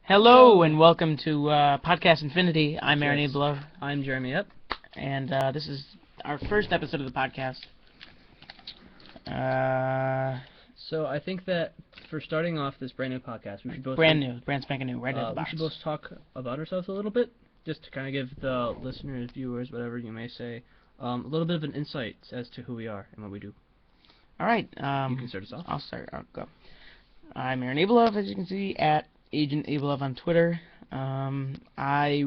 Hello and welcome to Podcast Infinity. I'm Aaron Abelolve. I'm Jeremy Epp. And this is our first episode of the podcast. So I think that for starting off this brand new podcast, we should both... Brand spanking new, right out of the box. We should both talk about ourselves a little bit, just to kind of give the listeners, viewers, whatever you may say, a little bit of an insight as to who we are and what we do. Alright. You can start us off. I'll go. I'm Aaron Abelolve, as you can see, at Agent Abelolve on Twitter. I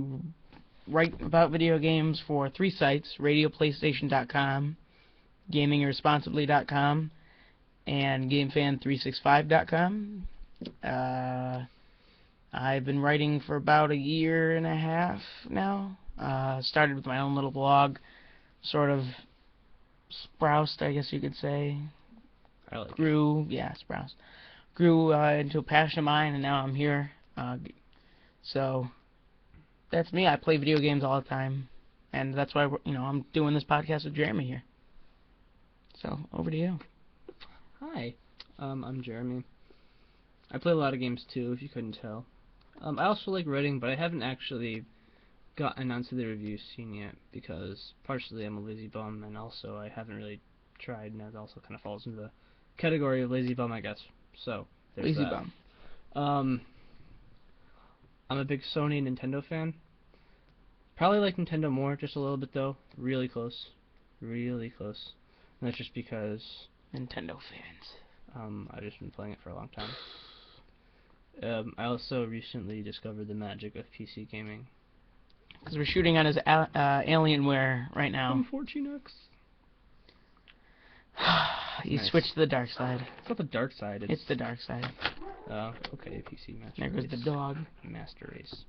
write about video games for 3 sites: RadioPlaystation.com, GamingIrresponsibly.com, and GameFan365.com. I've been writing for about a year and a half now. Started with my own little blog, sort of sproused, I guess you could say. Sproused. Grew into a passion of mine, and now I'm here. So that's me. I play video games all the time, and that's why I'm doing this podcast with Jeremy here. So over to you. Hi, I'm Jeremy. I play a lot of games too, if you couldn't tell. I also like writing, but I haven't actually gotten onto the review scene yet because partially I'm a lazy bum, and also I haven't really tried, and that also kind of falls into the category of lazy bum, I guess. So there's lazy that. bum. I'm a big Sony and Nintendo fan. Probably like Nintendo more, just a little bit though. Really close. And that's just because Nintendo fans. I've just been playing it for a long time. I also recently discovered the magic of PC gaming. Because we're shooting on his Alienware right now. 14X. You Nice. switched to the dark side. It's not the dark side. It's the dark side. Okay, PC Master There goes Race. the dog. Master Race.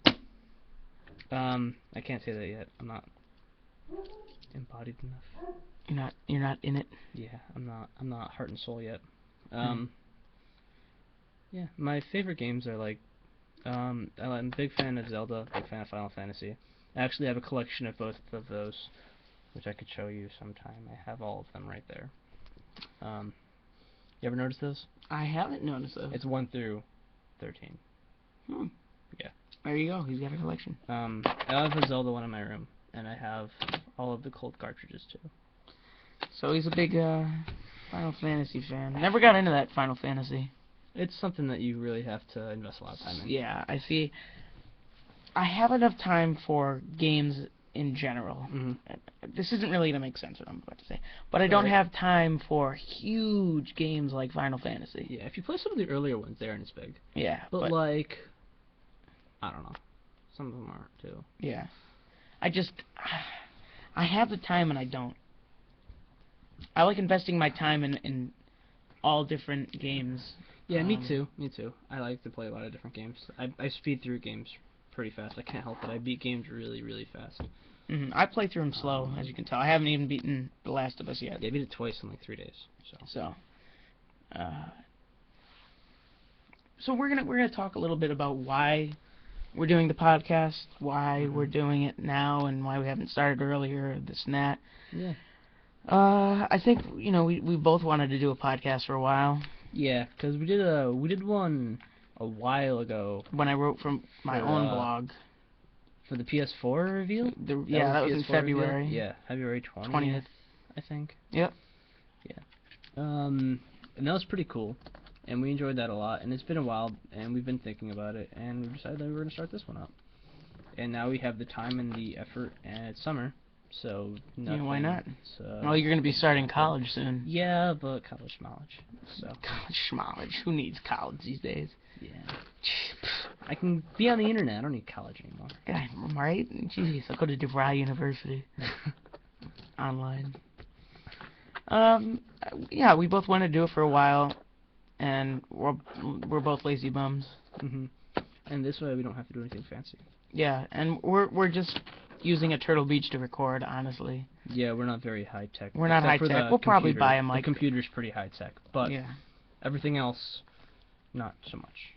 I can't say that yet. I'm not embodied enough. You're not in it. Yeah, I'm not heart and soul yet. Yeah, my favorite games are like, I'm a big fan of Zelda, big fan of Final Fantasy. I actually have a collection of both of those, which I could show you sometime. I have all of them right there. You ever notice those? I haven't noticed those. It's 1 through 13. Yeah. There you go. He's got a collection. I have a Zelda one in my room, and I have all of the cold cartridges too. So he's a big Final Fantasy fan. Never got into that Final Fantasy. It's something that you really have to invest a lot of time in. Yeah, I see. I have enough time for games in general. This isn't really going to make sense what I'm about to say. But I don't have time for huge games like Final Fantasy. Yeah, if you play some of the earlier ones, they aren't as big. Yeah. But like, I don't know. Some of them aren't too. Yeah. I have the time and I don't. I like investing my time in all different games. Yeah, me too. I like to play a lot of different games. I speed through games pretty fast. I can't help it. I beat games really, really fast. I play through them slow, as you can tell. I haven't even beaten The Last of Us yet. Yeah, I beat it twice in like 3 days. So we're gonna talk a little bit about why we're doing the podcast, why we're doing it now, and why we haven't started earlier, this and that. Yeah. I think we both wanted to do a podcast for a while. Yeah, because we did one a while ago when I wrote from my own blog. For the PS4 reveal? That was in February. Reveal? Yeah, February 20th, I think. Yep. Yeah. And that was pretty cool, and we enjoyed that a lot, and it's been a while, and we've been thinking about it, and we decided that we were going to start this one up. And now we have the time and the effort, and it's summer, so yeah, why not? Well, you're going to be starting college soon. Yeah, but college knowledge. So. College knowledge. Who needs college these days? Yeah. I can be on the internet. I don't need college anymore. Yeah, right? Jeez, I'll go to DeVry University. Online. Yeah, we both wanted to do it for a while, and we're both lazy bums. And this way we don't have to do anything fancy. Yeah, and we're just using a Turtle Beach to record, honestly. Yeah, we're not very high tech. We're not high tech. We'll probably buy a mic. The computer's pretty high tech, but everything else, not so much.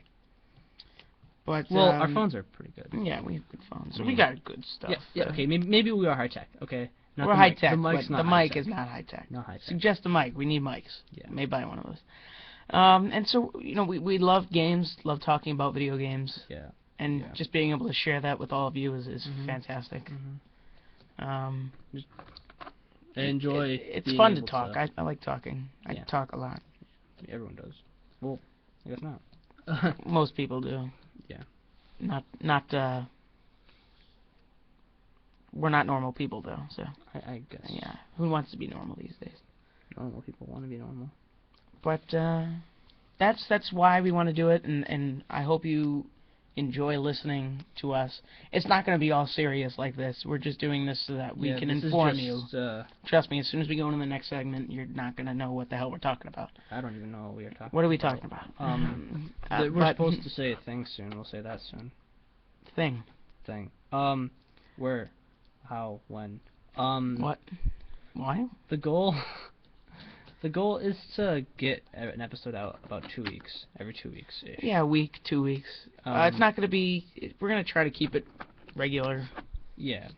But well, our phones are pretty good. Yeah, we have good phones. So we got good stuff. Yeah. Okay. Maybe we are high tech. Okay. Not we're high tech. The mic is not high tech. Not high tech. Suggest a mic. We need mics. Yeah. May buy one of those. And so we love games. Love talking about video games. Yeah. and Yeah. just being able to share that with all of you is Mhm. fantastic. I enjoy. It's being fun to able talk. I like talking. I Yeah. talk a lot. Everyone does. Well, I guess not. Most people do. Yeah. Not. We're not normal people though. So I guess. yeah, who wants to be normal these days? Normal people want to be normal. But that's why we want to do it, and I hope you enjoy listening to us. It's not going to be all serious like this. We're just doing this so that we can inform you. Trust me, as soon as we go into the next segment, you're not going to know what the hell we're talking about. I don't even know what we are talking about. What are we talking about? We're supposed to say a thing soon. We'll say that soon. Thing. Where, how, when. What? Why? The goal is to get an episode out about 2 weeks, every 2 weeks ish. Yeah, a week, 2 weeks. It's not going to be. We're going to try to keep it regular. Yeah.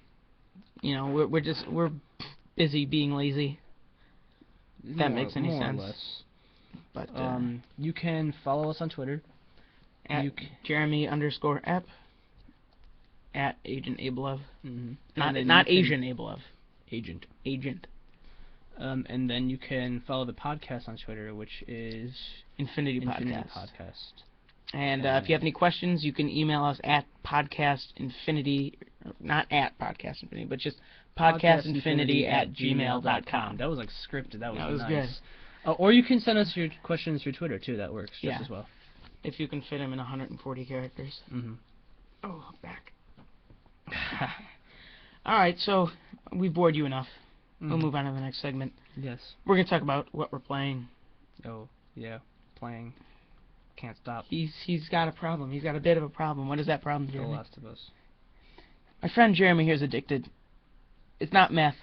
You know, we're busy being lazy. If that makes any more sense. Or less. But you can follow us on Twitter. At Jeremy_Epp. At Agent Abelolve. Not Asian Abelolve. Agent. And then you can follow the podcast on Twitter, which is Infinity Podcast. And if you have any questions, you can email us at podcastinfinity, not at podcastinfinity, but just podcastinfinity@gmail.com. That was like scripted. That was nice. Good. Or you can send us your questions through Twitter too. That works just as well. If you can fit them in 140 characters. Mm-hmm. Oh, back. All right, so we bored you enough. We'll move on to the next segment. Yes. We're going to talk about what we're playing. Oh, yeah. Playing. Can't stop. He's got a problem. He's got a bit of a problem. What is that problem, Jeremy? The Last of Us. My friend Jeremy here is addicted. It's not meth.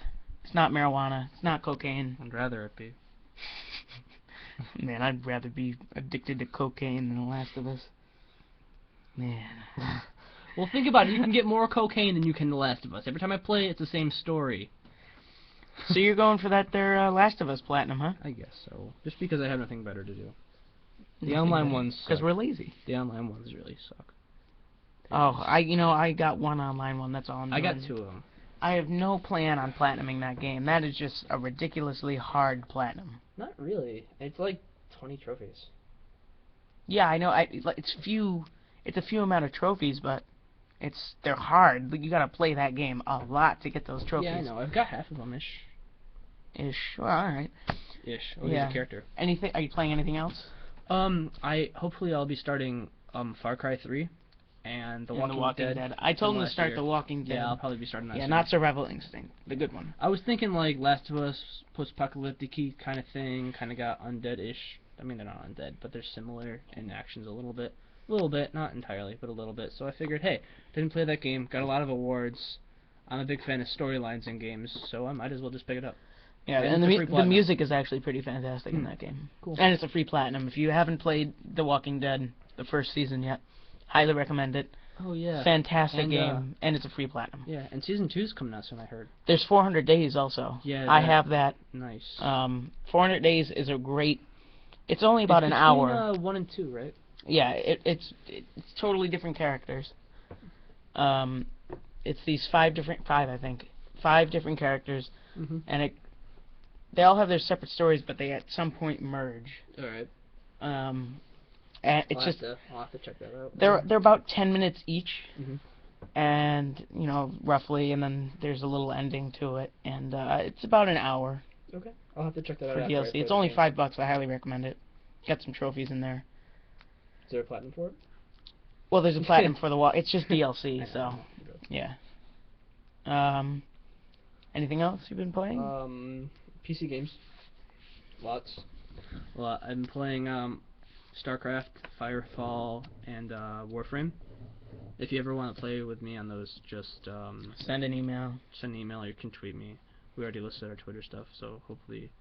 It's not marijuana. It's not cocaine. I'd rather it be. Man, I'd rather be addicted to cocaine than The Last of Us. Man. Well, think about it. You can get more cocaine than you can The Last of Us. Every time I play it, it's the same story. So you're going for that there Last of Us Platinum, huh? I guess so. Just because I have nothing better to do. The online ones because we're lazy. The online ones really suck. I got one online one. That's all I'm doing. I got 2 of them. I have no plan on platinuming that game. That is just a ridiculously hard platinum. Not really. It's like 20 trophies. Yeah, I know. It's a few amount of trophies, but they're hard. You gotta play that game a lot to get those trophies. Yeah, I know. I've got half of them ish. Well, all right. Ish. Oh, here's a character. Anything? Are you playing anything else? Hopefully I'll be starting Far Cry 3 and The Walking Dead. I told him to start The Walking Dead. Yeah, I'll probably be starting that. Yeah, soon. not Survival Instinct, the good one. I was thinking like Last of Us, post-apocalyptic kind of thing, kind of got undead-ish. I mean, they're not undead, but they're similar in actions a little bit. Not entirely, but a little bit. So I figured, hey, didn't play that game, got a lot of awards. I'm a big fan of storylines in games, so I might as well just pick it up. Yeah, and the music is actually pretty fantastic in that game. Cool. And it's a free platinum. If you haven't played The Walking Dead, the first season yet, highly recommend it. Oh, yeah. Fantastic game, and it's a free platinum. Yeah, and Season 2's coming out soon, I heard. There's 400 days also. Yeah, I have that. Nice. 400 days is a great... It's only about an hour. 1 and 2, right? Yeah, it's totally different characters. It's these 5 different characters, and they all have their separate stories, but they at some point merge. All right. And it's I'll have to check that out. They're about 10 minutes each, and roughly, and then there's a little ending to it, and it's about an hour. Okay, I'll have to check that out. For DLC, it's only $5. I highly recommend it. Got some trophies in there. Is there a platinum for it? Well, there's a platinum for the wall. It's just DLC, so yeah. Anything else you've been playing? PC games. Lots. Well, I've been playing StarCraft, Firefall, and Warframe. If you ever want to play with me on those, just send an email. Send an email, or you can tweet me. We already listed our Twitter stuff, so hopefully.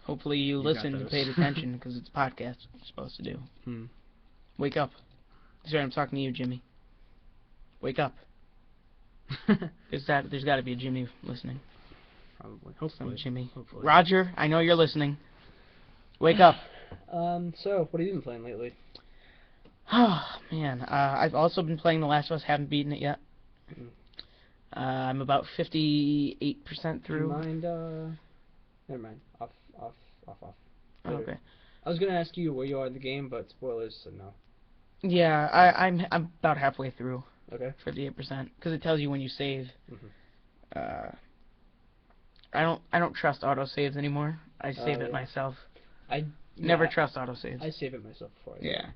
Hopefully you listened and paid attention, because it's a podcast you're supposed to do. Wake up. Sorry, I'm talking to you, Jimmy. Wake up. There's got to be a Jimmy listening. Probably. Hopefully. Some Jimmy. Hopefully. Roger, I know you're listening. Wake up. So, what have you been playing lately? Oh man, I've also been playing The Last of Us. Haven't beaten it yet. Mm. I'm about 58% Do you through. mind, never mind. Off. Oh, Later. okay. I was gonna ask you where you are in the game, but spoilers, so no. Yeah, I'm about halfway through. Okay. 58%, because it tells you when you save. Mhm. Uh, I don't trust autosaves anymore. I save it Yeah. myself. I Never yeah, trust autosaves. I save it myself before I save Yeah,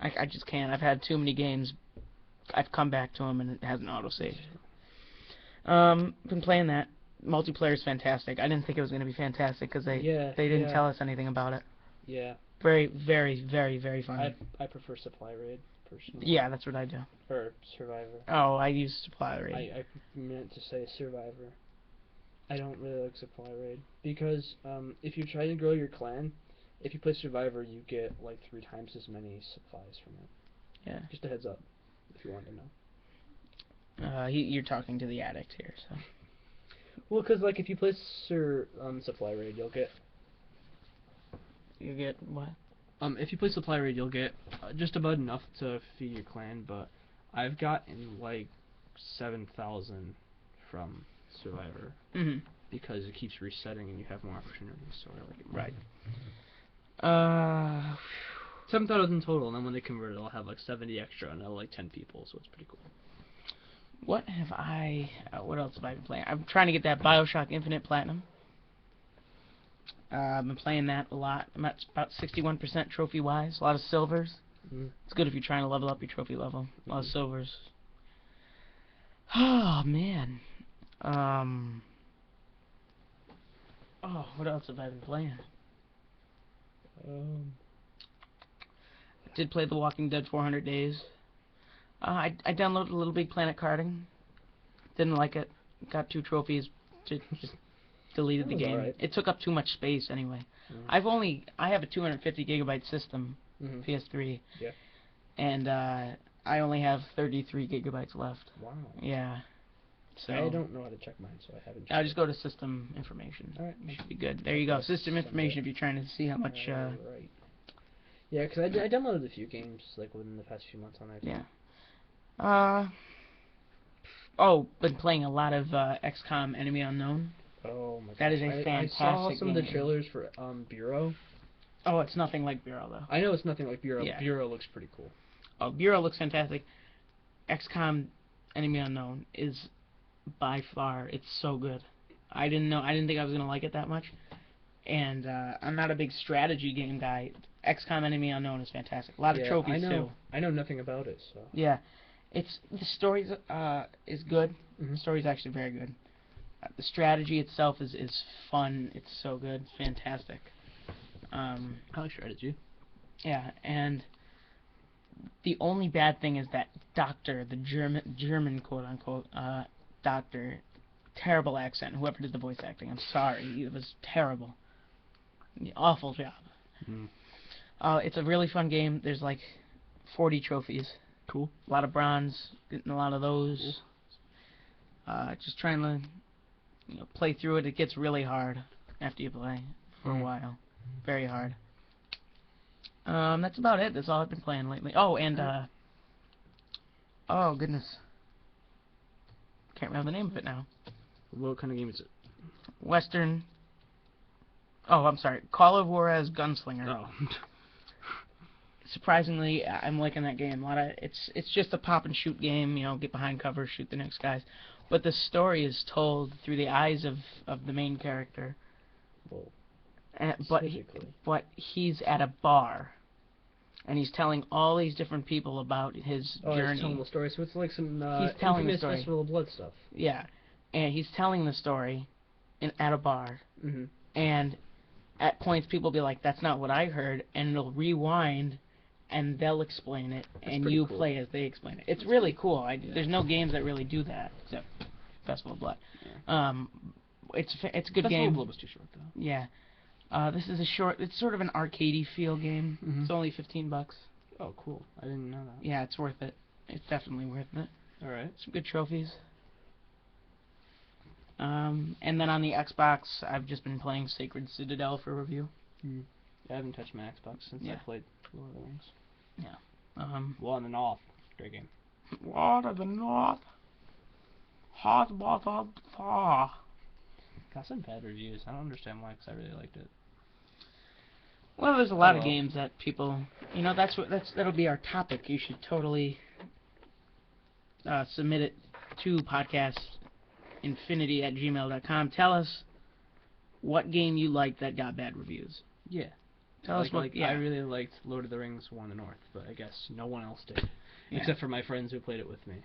I just can't. I've had too many games. I've come back to them and it hasn't autosaved. Been playing that. Multiplayer is fantastic. I didn't think it was going to be fantastic because they didn't tell us anything about it. Yeah. Very, very, very, very fun. I prefer Supply Raid personally. Yeah, that's what I do. Or Survivor. Oh, I use Supply Raid. I meant to say Survivor. I don't really like Supply Raid because if you try to grow your clan, if you play Survivor, you get like 3 times as many supplies from it. Yeah. Just a heads up, if you want to know. You're talking to the addict here, so. Well, because like if you play Supply Raid, you'll get. You get what? If you play Supply Raid, you'll get just about enough to feed your clan, but I've gotten like 7,000 from Survivor because it keeps resetting and you have more opportunities. So I like it. Right. 7,000 total, and then when they convert it, I'll have like 70 extra, and I'll like 10 people, so it's pretty cool. What have I? What else have I been playing? I'm trying to get that BioShock Infinite Platinum. I've been playing that a lot. I'm at about 61% trophy-wise. A lot of silvers. It's good if you're trying to level up your trophy level. A lot of silvers. Oh man. Oh, what else have I been playing? I did play The Walking Dead 400 Days. I downloaded Little Big Planet Karting. Didn't like it. Got 2 trophies. Just deleted the game. Right. It took up too much space anyway. I have a 250 gigabyte system, PS3. Yeah. And I only have 33 gigabytes left. Wow. Yeah. So I don't know how to check mine, so I haven't. I'll just go to system information. All right. You should be good. There you go. System information if you're trying to see how much. Right. Yeah, because I downloaded a few games like within the past few months on that. Yeah. Oh, been playing a lot of XCOM Enemy Unknown. Oh my god. That is a fantastic I saw some game. of the trailers for Bureau. Oh, it's nothing like Bureau though. I know it's nothing like Bureau. Yeah. Bureau looks pretty cool. Oh, Bureau looks fantastic. XCOM Enemy Unknown is by far, it's so good. I didn't think I was gonna like it that much. And I'm not a big strategy game guy. XCOM Enemy Unknown is fantastic. A lot of trophies too. I know nothing about it, so. Yeah, the story is good. Mm-hmm. The story's actually very good. The strategy itself is fun. It's so good. It's fantastic. I like strategy. Yeah, and the only bad thing is that doctor, the German quote unquote doctor, terrible accent. Whoever did the voice acting, I'm sorry, it was terrible. Awful job. It's a really fun game. There's like 40 trophies. Cool. A lot of bronze, getting a lot of those. Cool. Just trying to play through it. It gets really hard after you play for a while. Very hard. That's about it. That's all I've been playing lately. Oh, and oh goodness, can't remember the name of it now. What kind of game is it? Western. Oh, I'm sorry. Call of Juarez Gunslinger. Oh. Surprisingly, I'm liking that game. It's just a pop and shoot game. Get behind cover, shoot the next guys. But the story is told through the eyes of the main character. Well, but he's at a bar, and he's telling all these different people about his journey. He's telling the story. So it's like some he's telling the infamous story. Festival of Blood stuff. Yeah, and he's telling the story at a bar, and at points people will be like, "That's not what I heard," and it'll rewind. And they'll explain it, and you play as they explain it. It's really cool. There's no games that really do that, except Festival of Blood. Yeah. It's a good game. Festival of Blood was too short, though. Yeah. This is a short. It's sort of an arcadey feel game. It's only $15. Oh, cool. I didn't know that. Yeah, it's worth it. It's definitely worth it. All right. Some good trophies. And then on the Xbox, I've just been playing Sacred Citadel for review. I haven't touched my Xbox since I played Lord of the Rings. Yeah. War in the North. Great game. War of the North. Hot water thaw. Got some bad reviews. I don't understand why, because I really liked it. Well, there's a lot of well. games that people, you know, that'll be our topic. You should totally submit it to podcastinfinity@gmail.com. Tell us what game you liked that got bad reviews. Yeah. Tell us what. Yeah. I really liked Lord of the Rings War in the North, but I guess no one else did, except for my friends who played it with me.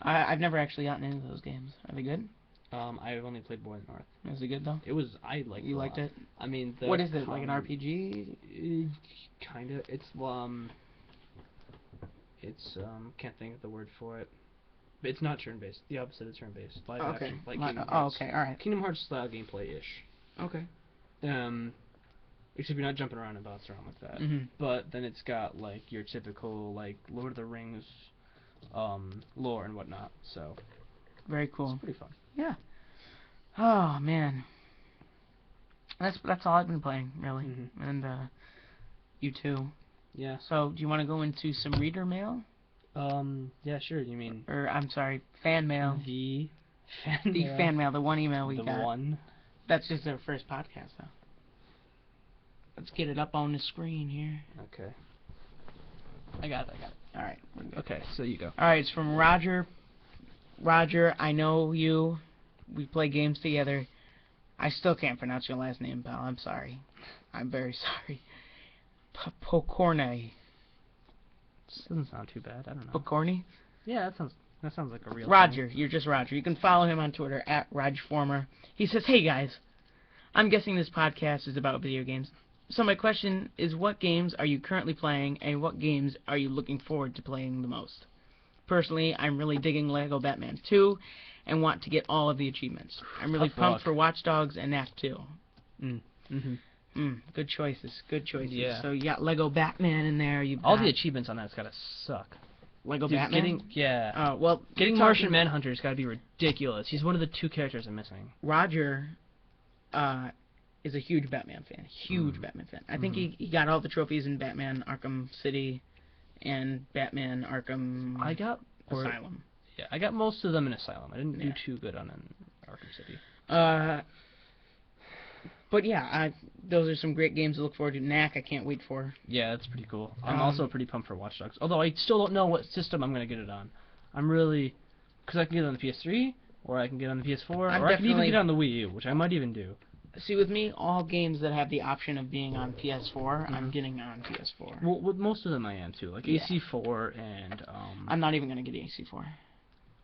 I've never actually gotten into those games. Are they good? I've only played War in the North. Is it good though? It was. I liked. You liked it? I mean, what is it? Like an RPG? Kinda. It's can't think of the word for it. But it's not turn-based. The opposite of turn-based. Live action, like Kingdom Hearts. Okay, all right. Kingdom Hearts style gameplay-ish. Okay. Except you're not jumping around and bouncing around with that. Mm-hmm. But then it's got like your typical like Lord of the Rings lore and whatnot. So very cool. It's pretty fun. Yeah. Oh man. That's all I've been playing really, and you too. Yeah. So do you want to go into some reader mail? Yeah, sure. You mean? Or I'm sorry, fan mail. The fan mail. The one email we got. The one. That's just our first podcast though. Let's get it up on the screen here. Okay. I got it. All right. Okay, so you go. All right, it's from Roger. Roger, I know you. We play games together. I still can't pronounce your last name, pal. I'm sorry. I'm very sorry. Pokorny. Doesn't sound too bad. I don't know. Pokorny? Yeah, that sounds like a real Roger. thing. You're just Roger. You can follow him on Twitter @RajFormer. He says, "Hey guys, I'm guessing this podcast is about video games. So my question is, what games are you currently playing, and what games are you looking forward to playing the most? Personally, I'm really digging Lego Batman 2 and want to get all of the achievements. I'm really pumped for Watch Dogs and Knack 2. Good choices. Good choices. Yeah. So you got Lego Batman in there. All the achievements on that's gotta suck. Lego Batman? Getting Martian Manhunter's gotta be ridiculous. He's one of the 2 characters I'm missing. Roger is a huge Batman fan. Huge Batman fan. I think he got all the trophies in Batman Arkham City and Batman Arkham Asylum. Yeah, I got most of them in Asylum. I didn't do too good on Arkham City. But yeah, those are some great games to look forward to. Knack, I can't wait for. Yeah, that's pretty cool. I'm also pretty pumped for Watch Dogs. Although I still don't know what system I'm going to get it on. I'm really... Because I can get it on the PS3, or I can get it on the PS4, or I can even get it on the Wii U, which I might even do. See, with me, all games that have the option of being on PS4, I'm getting on PS4. Well, with most of them I am, too. Like AC4 and... I'm not even going to get AC4.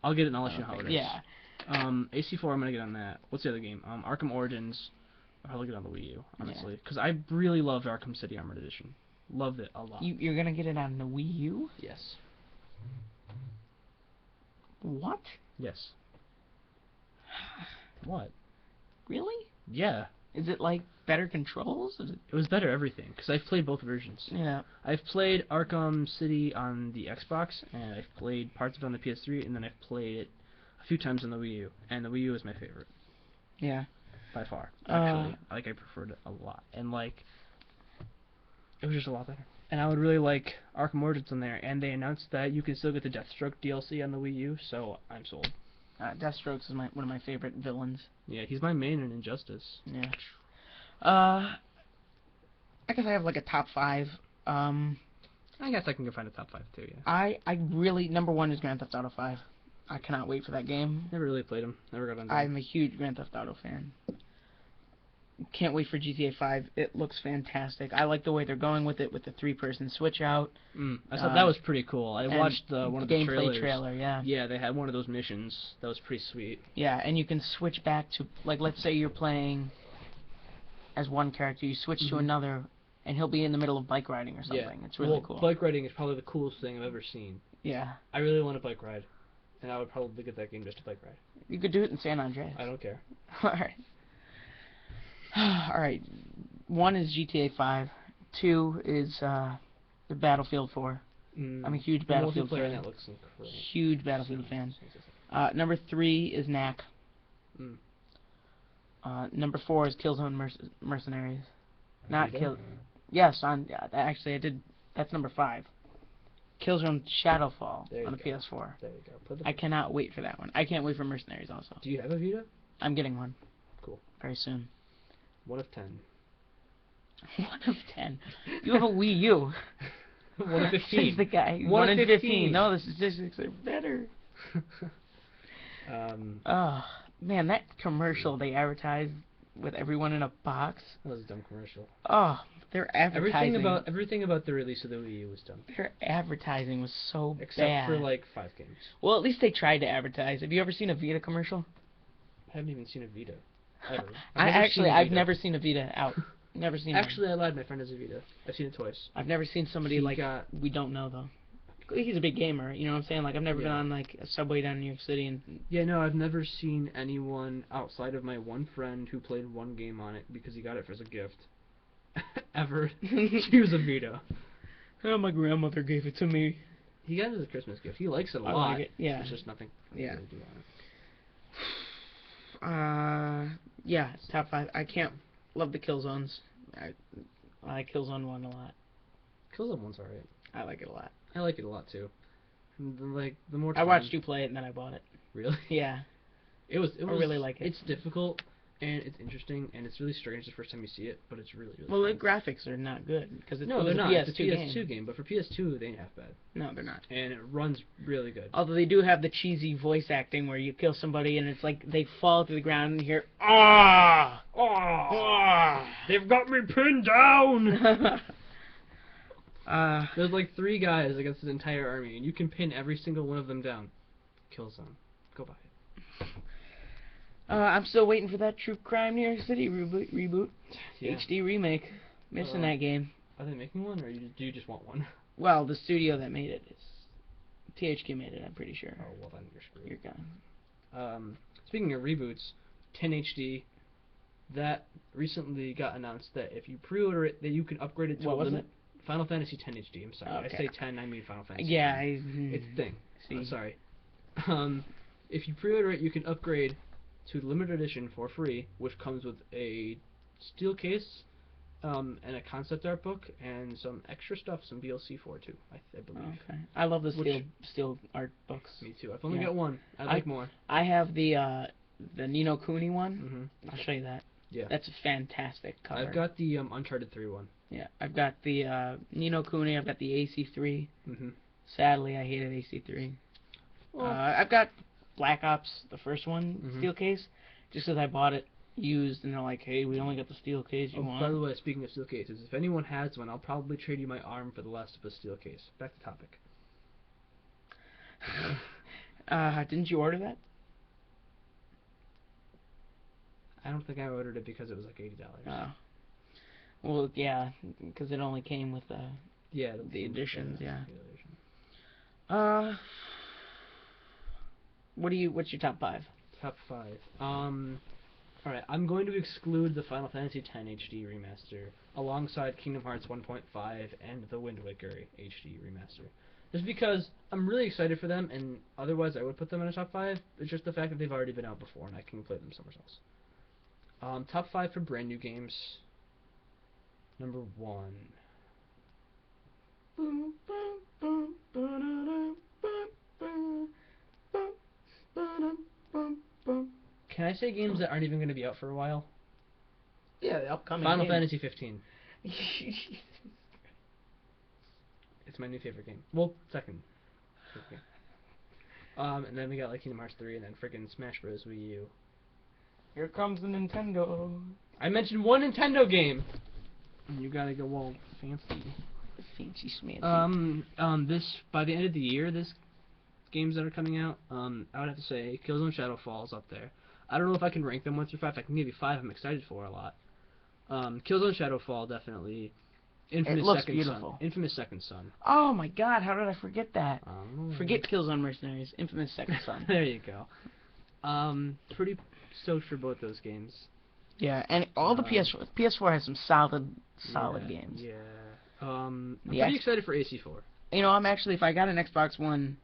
I'll get it and I'll let you know how it is. Yeah. AC4, I'm going to get on that. What's the other game? Arkham Origins. I'll get it on the Wii U, honestly. Because I really loved Arkham City Armored Edition. Loved it a lot. You're going to get it on the Wii U? Yes. What? Yes. What? Really? Yeah. Is it like better controls? It was better everything, because I've played both versions. Yeah. I've played Arkham City on the Xbox, and I've played parts of it on the PS3, and then I've played it a few times on the Wii U, and the Wii U is my favorite. Yeah. By far, actually. I preferred it a lot, and it was just a lot better. And I would really like Arkham Origins on there, and they announced that you can still get the Deathstroke DLC on the Wii U, so I'm sold. Deathstroke is one of my favorite villains. Yeah, he's my main in Injustice. Yeah. I guess I have like a top 5. I guess I can go find a top 5 too, yeah. I really, number 1 is Grand Theft Auto 5. I cannot wait for that game. Never really played him. Never got into him. I'm a huge Grand Theft Auto fan. Can't wait for GTA 5. It looks fantastic. I like the way they're going with it, with the 3-person switch out. I thought that was pretty cool. I watched one of the gameplay trailer. Yeah. Yeah, they had one of those missions. That was pretty sweet. Yeah, and you can switch back to, like, let's say you're playing as one character, you switch to another, and he'll be in the middle of bike riding or something. It's really cool. Bike riding is probably the coolest thing I've ever seen. Yeah. I really want a bike ride, and I would probably get that game just to bike ride. You could do it in San Andreas. I don't care. Alright. Alright. 1 is GTA 5. 2 is the Battlefield 4. I'm a huge Battlefield fan. That looks incredible. Huge Battlefield fan. Number 3 is Knack. Number 4 is Killzone Mercenaries. Not Kill. Yes, actually I did. That's number 5. Killzone Shadowfall There you on the go. PS4. There you go. Put the I cannot wait for that one. I can't wait for Mercenaries also. Do you have a Vita? I'm getting one. Cool. Very soon. 1 of 10. 1 of 10. You have a Wii U. 1 of 15. Says the guy. 1 of of 15. No, the statistics are better. Oh, man, that commercial they advertised with everyone in a box. That was a dumb commercial. Oh, their advertising. Everything about the release of the Wii U was dumb. Their advertising was so Except bad. for like 5 games. Well, at least they tried to advertise. Have you ever seen a Vita commercial? I haven't even seen a Vita. Ever. I've never seen a Vita out. Never seen Actually, I lied. My friend has a Vita. I've seen it twice. I've never seen somebody we don't know though. He's a big gamer, you know what I'm saying? Like I've never been on like a subway down in New York City and yeah, no, I've never seen anyone outside of my one friend who played one game on it because he got it as a gift. Ever use a Vita. Oh, my grandmother gave it to me. He got it as a Christmas gift. He likes it a lot. I like it. Yeah. There's just nothing. Yeah. Really do on it. Yeah, top 5. I can't love the Killzones. I like Killzone 1 a lot. Killzone 1's alright. I like it a lot. I like it a lot too. Like the more I watched you play it and then I bought it. Really? Yeah. It was I really like it. It's difficult and it's interesting and it's really strange the first time you see it, but it's really well, fun. the graphics are not good because it's they're not. PS2 it's a PS2 game, but for PS2 they ain't half bad. No, they're not. And it runs really good. Although they do have the cheesy voice acting where you kill somebody and it's like they fall to the ground and you hear ah, ah, they've got me pinned down. There's like 3 guys against an entire army, and you can pin every single one of them down. Killzone. Go buy it. I'm still waiting for that True Crime New York City reboot. Yeah. HD remake. Missing that game. Are they making one, or do you just want one? Well, the studio that made it is THQ made it. I'm pretty sure. Oh well, then you're screwed. You're gone. Speaking of reboots, 10HD. That recently got announced that if you pre-order it, that you can upgrade it to what was it? Final Fantasy 10 HD. I'm sorry, Okay. I say 10, I mean Final Fantasy. Yeah, 10. It's a thing. See. I'm sorry. If you pre-order it, you can upgrade to limited edition for free, which comes with a steel case, and a concept art book, and some extra stuff, some DLC for it too. I believe. Okay. I love the steel art books. Me too. I've only got one. I'd like more. I have the Ni no Kuni one. Mhm. I'll show you that. Yeah. That's a fantastic cover. I've got the Uncharted 3 one. Yeah, I've got the Ni no Kuni. I've got the AC3. Mhm. Sadly, I hated AC3. Well, I've got Black Ops, the first one, Mhm. steel case, just because I bought it used, and they're like, hey, we only got the steel case you want. By the way, speaking of steel cases, if anyone has one, I'll probably trade you my arm for the Last of Us steel case. Back to topic. Didn't you order that? I don't think I ordered it because it was like $80. Well, yeah, because it only came with Yeah, the editions, yeah. The edition. What's your top 5? Top 5. Alright, I'm going to exclude the Final Fantasy X HD remaster alongside Kingdom Hearts 1.5 and the Wind Waker HD remaster. Just because I'm really excited for them, and otherwise I would put them in a top 5. It's just the fact that they've already been out before and I can play them somewhere else. Top 5 for brand new games. Number 1. Can I say games that aren't even going to be out for a while? Yeah, the upcoming Final game. Fantasy 15. It's my new favorite game. Well, second. Okay. And then we got like Kingdom Hearts 3 and then freaking Smash Bros. Wii U. Here comes the Nintendo. I mentioned one Nintendo game. And you gotta go all fancy. Fancy smancy. This by the end of the year, this games that are coming out, I would have to say Killzone Shadowfall is up there. I don't know if I can rank them 1 through 5. I can give you 5. I'm excited for a lot. Killzone Shadowfall definitely. Infamous it looks Second beautiful. Son. Infamous Second Son. Oh my God! How did I forget that? Forget Killzone Mercenaries. Infamous Second Son. There you go. Pretty stoked for both those games. Yeah, and all the PS4 has some solid games. Yeah. I'm pretty excited for AC4. You know, I'm actually, if I got an Xbox One,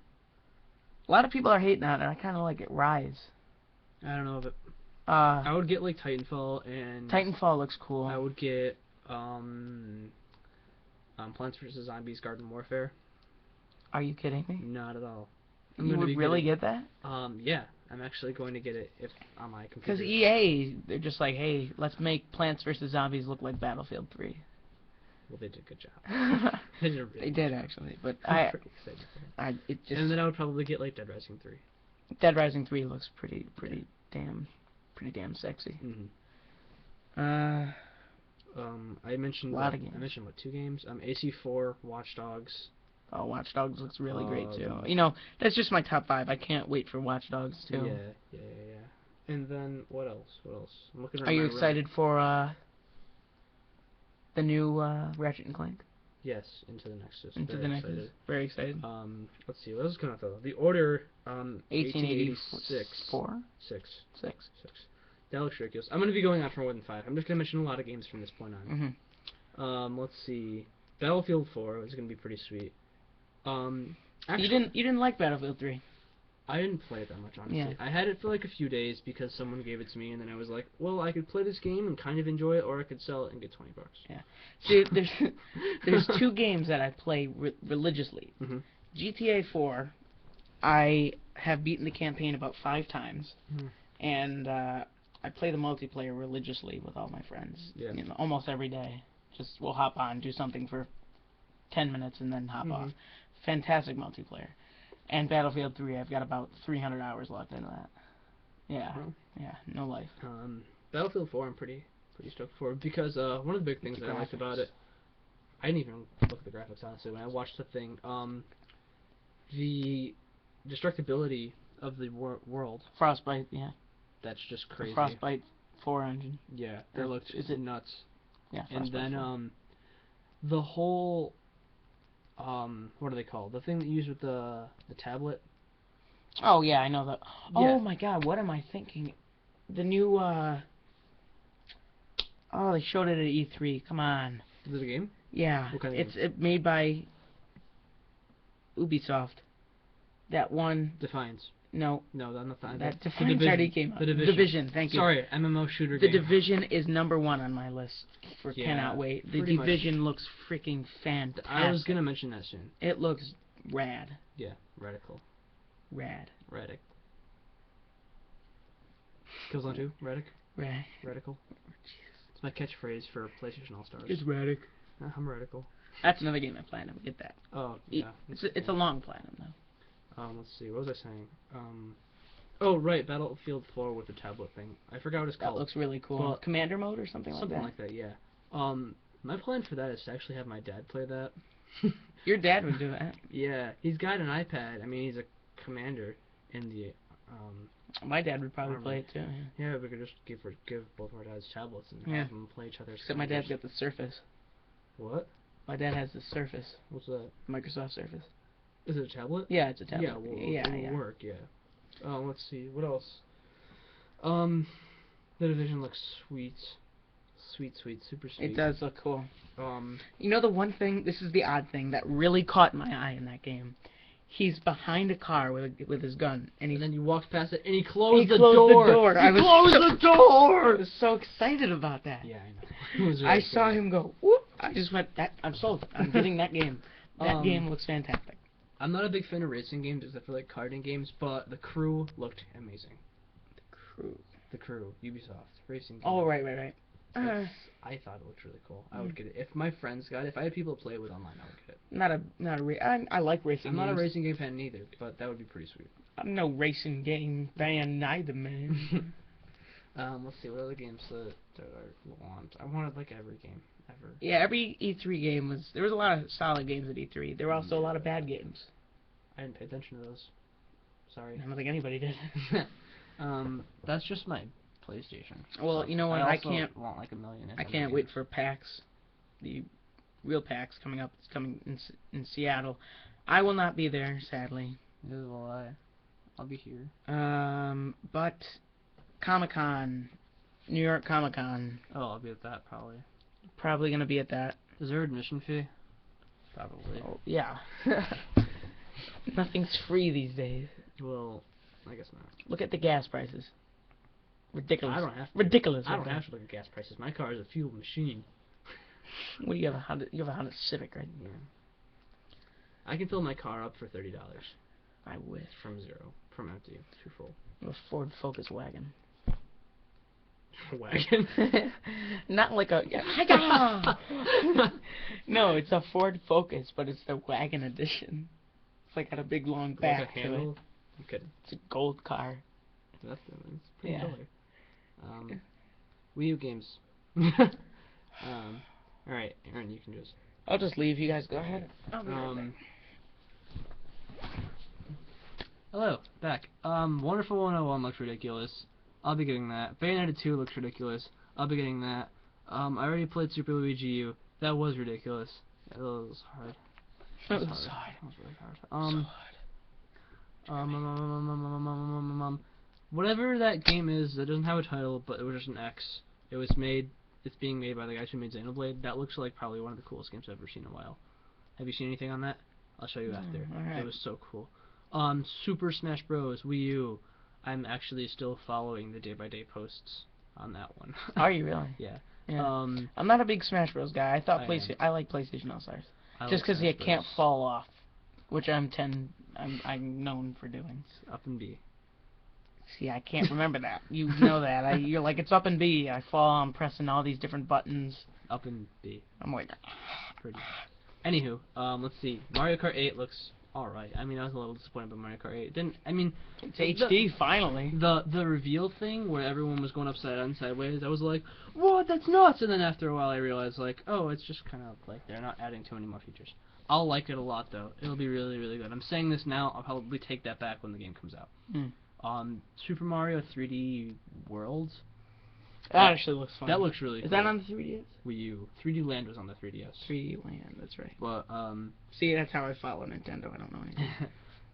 a lot of people are hating on it. I kind of like it. Rise. I don't know if it. I would get like Titanfall and. Titanfall looks cool. I would get Plants vs Zombies Garden Warfare. Are you kidding me? Not at all. You would really get that? Yeah. I'm actually going to get it if on my computer. Because EA, they're just like, hey, let's make Plants vs. Zombies look like Battlefield 3. Well, they did a good job. They did a really They did, actually. But I'm pretty excited for it. it just... And then I would probably get, like, Dead Rising 3. Dead Rising 3 looks pretty damn sexy. Mm-hmm. I mentioned... A lot of games. I mentioned, what, 2 games? AC4, Watch Dogs. Oh, Watch Dogs looks really great, too. You know, that's just my top 5. I can't wait for Watch Dogs, too. Yeah. And then, what else? I'm looking Are you excited for, the new, Ratchet and Clank? Yes, Into the Nexus. Into the Nexus. Very excited. Let's see, what else is coming out, though? The Order, 1886. 4? 6. 6. That looks ridiculous. I'm going to be going on for more than 5. I'm just going to mention a lot of games from this point on. Mm-hmm. Let's see. Battlefield 4 is going to be pretty sweet. Actually, you didn't like Battlefield 3. I didn't play it that much, honestly. Yeah. I had it for like a few days because someone gave it to me, and then I was like, well, I could play this game and kind of enjoy it, or I could sell it and get $20. Yeah. See, there's 2 games that I play religiously. Mm-hmm. GTA 4, I have beaten the campaign about 5 times, and I play the multiplayer religiously with all my friends. Yeah. You know, almost every day. Just we'll hop on, do something for 10 minutes, and then hop off. Fantastic multiplayer. And Battlefield 3, I've got about 300 hours left into that. Yeah, yeah, no life. Battlefield 4, I'm pretty stoked for because one of the big things that I liked about it, I didn't even look at the graphics honestly when I watched the thing. The destructibility of the world. Frostbite, yeah. That's just crazy. The Frostbite 4 engine. Yeah, that looked nuts. Yeah. And then the whole what are they called? The thing that you use with the tablet. Oh yeah, I know that. Yeah. Oh my God, what am I thinking? The new oh, they showed it at E3. Come on. Is it a game? Yeah. What kind of it's made by Ubisoft. That one. Defiance. No. No, that's not that. Defiance already came out. The Division. Thank you. Sorry, MMO shooter The game. Division is #1 on my list for cannot wait. The Division looks freaking fantastic. I was gonna mention that soon. It looks rad. Yeah, radical. Rad. Radic. Killzone 2, Radic. Radical. Oh, it's my catchphrase for PlayStation All Stars. It's Radic. I'm radical. That's another game I platinum. Get that. Oh yeah. It's a long platinum though. Let's see. What was I saying? Oh right, Battlefield 4 with the tablet thing. I forgot what it's called. That looks really cool. Well, Commander mode or something like that. Something like that. Yeah. My plan for that is to actually have my dad play that. Your dad would do that. Yeah, he's got an iPad. I mean, he's a commander in the My dad would probably play it too. Yeah, we could just give both our dads tablets and have them play each other's. Except my dad's got the Surface. What? My dad has the Surface. What's that? Microsoft Surface. Is it a tablet? Yeah, it's a tablet. Yeah, well, it'll work. Yeah. Let's see. What else? The Division looks sweet. Sweet, super sweet. It does look cool. You know the one thing, this is the odd thing that really caught my eye in that game. He's behind a car with his gun, and then you walked past it, and he closed the door. He closed the door! I was so excited about that. Yeah, I know. It was really I saw him go, whoop! I just went, I'm sold. I'm getting that game. That game looks fantastic. I'm not a big fan of racing games except for like karting games, but The Crew looked amazing. The Crew, Ubisoft racing game. Oh, right. I thought it looked really cool. I would get it if my friends got it. If I had people to play with online, I would get it. I like racing. I'm not a racing game fan either, but that would be pretty sweet. I'm no racing game fan neither, man. Let's see what other games that I want. I wanted like every game ever. Yeah, every E3 game there was a lot of solid games at E3. There were also a lot of bad games. I didn't pay attention to those. Sorry. I don't think anybody did. That's just my PlayStation. Well, you know what? I can't want like a million. I can't wait for PAX, the real PAX coming up. It's coming in Seattle. I will not be there, sadly. Neither will I. I'll be here. But Comic-Con, New York Comic-Con. Oh, I'll be at that probably. Probably gonna be at that. Is there admission fee? Probably. Oh, yeah. Nothing's free these days. Well, I guess not. Look at the gas prices. Ridiculous. I don't have to. Ridiculous. I don't have to look at gas prices. My car is a fuel machine. What do you have? You have a Honda Civic, right? Yeah. I can fill my car up for $30 I wish. from zero, from empty to full. A Ford Focus wagon. Wagon. Not like a. No, it's a Ford Focus, but it's the wagon edition. It's like got a big long back Like a to handle. it. Okay. It's a gold car. That's pretty Yeah. killer. Wii U games. Alright, Aaron, you can just. I'll just leave. You guys go ahead. I'll be right back. Hello, back. Wonderful 101 looks ridiculous. I'll be getting that. Bayonetta 2 looks ridiculous. I'll be getting that. I already played Super Luigi U. That was ridiculous. That was hard. That was hard. That was really hard. Whatever that game is, that doesn't have a title, but it was just an X. It's being made by the guys who made Xenoblade. That looks like probably one of the coolest games I've ever seen in a while. Have you seen anything on that? I'll show you after. Alright. It was so cool. Super Smash Bros. Wii U. I'm actually still following the day-by-day posts on that one. Are you really? Yeah. Yeah. I'm not a big Smash Bros. Guy. I thought I like PlayStation All-Stars. Just because you can't fall off, which I'm known for doing. It's up and B. See, I can't remember that. You know that. You're like, it's up and B. I fall. I'm pressing all these different buttons. Up and B. I'm like, Pretty. Anywho, let's see. Mario Kart 8 looks alright. I mean, I was a little disappointed by Mario Kart 8. it's HD finally. The reveal thing where everyone was going upside down sideways, I was like, what? That's nuts! And then after a while I realized, like, oh, it's just kind of like they're not adding too many more features. I'll like it a lot, though. It'll be really, really good. I'm saying this now. I'll probably take that back when the game comes out. Super Mario 3D World. That actually looks fun. That looks really cool. Is that on the 3DS? Wii U. 3D Land was on the 3DS. 3D Land, that's right. But, See, that's how I follow Nintendo. I don't know anything.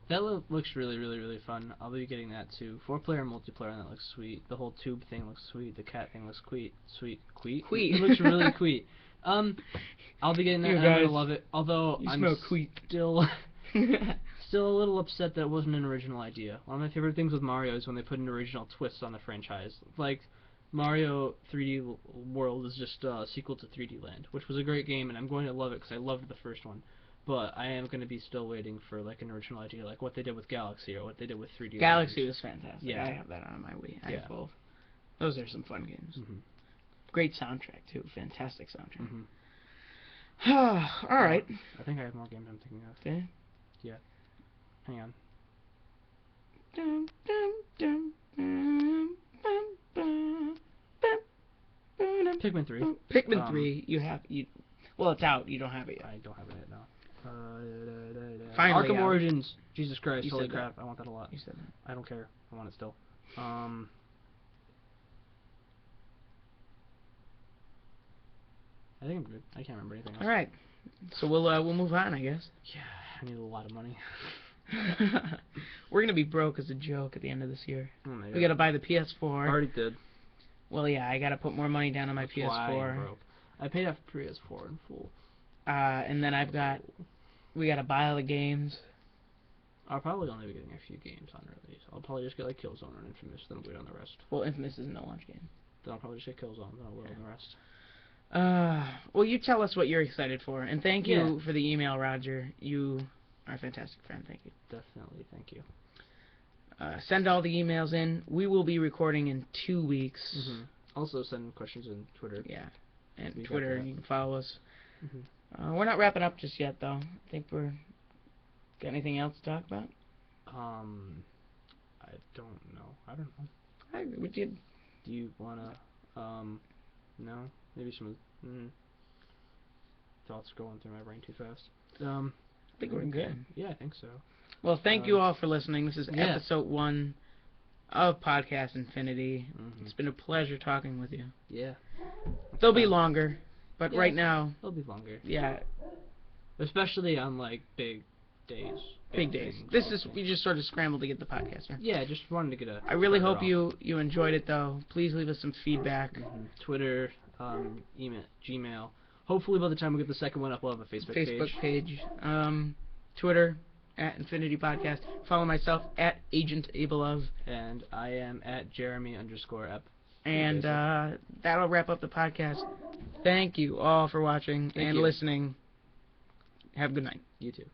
that looks really, really, really fun. I'll be getting that too. 4-player multiplayer, and that looks sweet. The whole tube thing looks sweet. The cat thing looks sweet. Queet? It looks really sweet. I'll be getting that, and I'm gonna love it. Although I'm still a little upset that it wasn't an original idea. One of my favorite things with Mario is when they put an original twist on the franchise. Like, Mario 3D World is just a sequel to 3D Land, which was a great game, and I'm going to love it because I loved the first one. But I am going to be still waiting for like an original idea, like what they did with Galaxy or what they did with 3D Galaxy Land. was fantastic. Yeah. I have that on my Wii. I Yeah. have both. Those are some fun games. Mm-hmm. Great soundtrack too. Fantastic soundtrack. Mm-hmm. All right. I think I have more games I'm thinking of. Okay. Yeah. Hang on. Dum, dum, dum, dum, bum, bum, bum, bum, Pikmin 3. Pikmin 3. Well, it's out. You don't have it yet. I don't have it now. Finally Arkham out. Origins. Jesus Christ. You Holy said crap. that. I want that a lot. You said that. I don't care. I want it still. I think I'm good. I can't remember anything else. All right. So we'll move on, I guess. Yeah, I need a lot of money. We're gonna be broke as a joke at the end of this year. Oh my God. We gotta buy the PS4. I already did. Well, yeah, I gotta put more money down on my That's why I'm PS4. broke. I paid off PS4 in full. And then we gotta buy all the games. I'll probably only be getting a few games on release. I'll probably just get like Killzone and Infamous, then I'll wait on the rest. Well, Infamous isn't a launch game. Then I'll probably just get Killzone, then I'll wait on the rest. Well, you tell us what you're excited for, and thank you for the email, Roger. You are a fantastic friend. Thank you. Definitely, thank you. Send all the emails in. We will be recording in 2 weeks. Mm-hmm. Also, send questions on Twitter. Yeah, and We got Twitter. that. You can follow us. Mm-hmm. We're not wrapping up just yet, though. I think we're got anything else to talk about. I don't know. We did. Do you wanna, no? Maybe some thoughts going through my brain too fast. I think we're good. Yeah, I think so. Well, thank you all for listening. This is yeah. episode 1 of Podcast Infinity. Mm-hmm. It's been a pleasure talking with you. Yeah. They'll be longer, but Yeah. right now, It'll be longer. yeah, Especially on like big days. big days. We just sort of scrambled to get the podcast done. Yeah, just wanted to get a. I really starter hope off. you enjoyed it, though. Please leave us some feedback. Mm-hmm. Twitter, email, Gmail. Hopefully by the time we get the second one up, we'll have a Facebook page. Twitter at Infinity Podcast. Follow myself at Agent Abelolve. And I am at Jeremy_Epp. And that'll wrap up the podcast. Thank you all for watching and you. listening. Have a good night. You too.